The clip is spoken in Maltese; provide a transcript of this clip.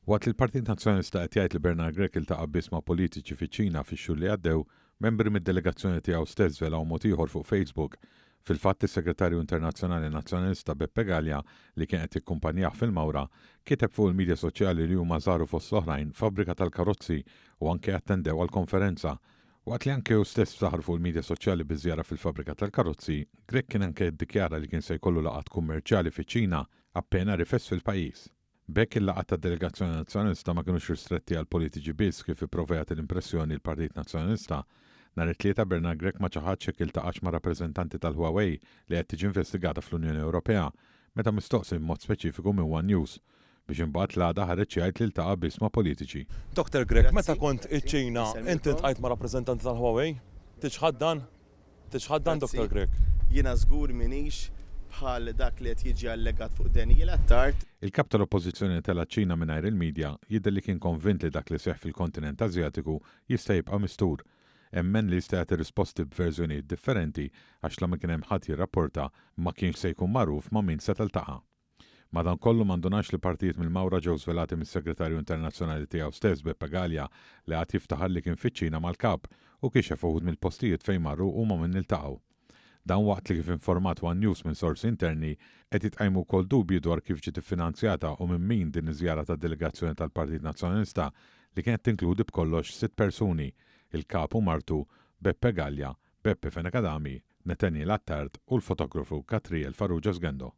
Waqt li l-Partit Nazzjonalista qed jgħid li Bernard Grech iltaqa' biss ma' politiċi fiċ-Ċina fix-xhur li għaddew, membri mid-delegazzjoni tiegħu stess velaw mod ieħor fuq Facebook. Fil-fatt is-Segretarju Internazzjonali Nazzjonalista Beppe Galla li kien qed jikkumpanjah fil-Mawra kiteb fuq il-midja soċjali li huma żaru fost l-oħrajn fabbrika tal-karozzi u anke attendew għall-konferenza. Waqt li anke hu stess saħar fuq il-midja soċjali biżjara fil-fabbrika tal-karozzi, Grech kien anke ddikjara li kien se jkollu laqgħat kummerċjali fiċ-Ċina appena rifess fil-pajjiż. Bekk il-laqgħat tad-Delegazzjoni Nazzjonalista ma kinux ristretti għal politiċi biss kif ipprovejat l-impressjoni l-Partit Nazzjonalista. Nhar it-tlieta Bernard Grech ma ċaħadx jekk iltaqax ma' rappreżentanti tal-Huawei li qed tiġi investigata fl-Unjoni Ewropea, meta mistoqsi b'mod speċifiku minn One News biex imbagħad l-għada ħareġ jgħid li iltaqa' biss ma' politiċi. Dr. Grech, meta kont iċ-Ċina, inti ntqajt ma' rappreżentanti tal-Huawei? Tiġħaddan? Tiġħaddan, Dr. Grech? Jiena żgur minix bħal dak li qed jiġi allegat fuq Daniel Attard. Il-kap tal-Oppożizzjoni tal-Ċina mingħajr il-medja jidher li kien konvint li dak li seħħ fil-kontinent Asjatiku jista' jibqa' mistur. Emmen li jista' jagħti risposti b'verżjonijiet differenti għax la ma kien hemm ħadd jirrapporta ma kienx se jkun magħruf ma' min se teltaqa'. Madankollu m'għandunax li partijiet mill-Mawra ġew żvelati mis-Segretarju Internazzjonali tiegħu stess Beppe Galla li qatt jiftaħar li kien fiċ-Ċina mal-kap u kixef uħud mill-postijiet fejn marru huma min iltaqgħu. Dan waqt li kif informat One News minn sorsi interni qed jitqajmu wkoll dubju dwar kif ġiet iffinanzjata u minn min din iż-żjara tad-delegazzjoni tal-Partit Nazzjonalista li kienet tinkludi b'kollox 6 persuni, il-kap u martu Beppe Galla, Beppe Fenekadami, Nathaniel Attard u l-fotografu Katriel Farrugia Sgendo.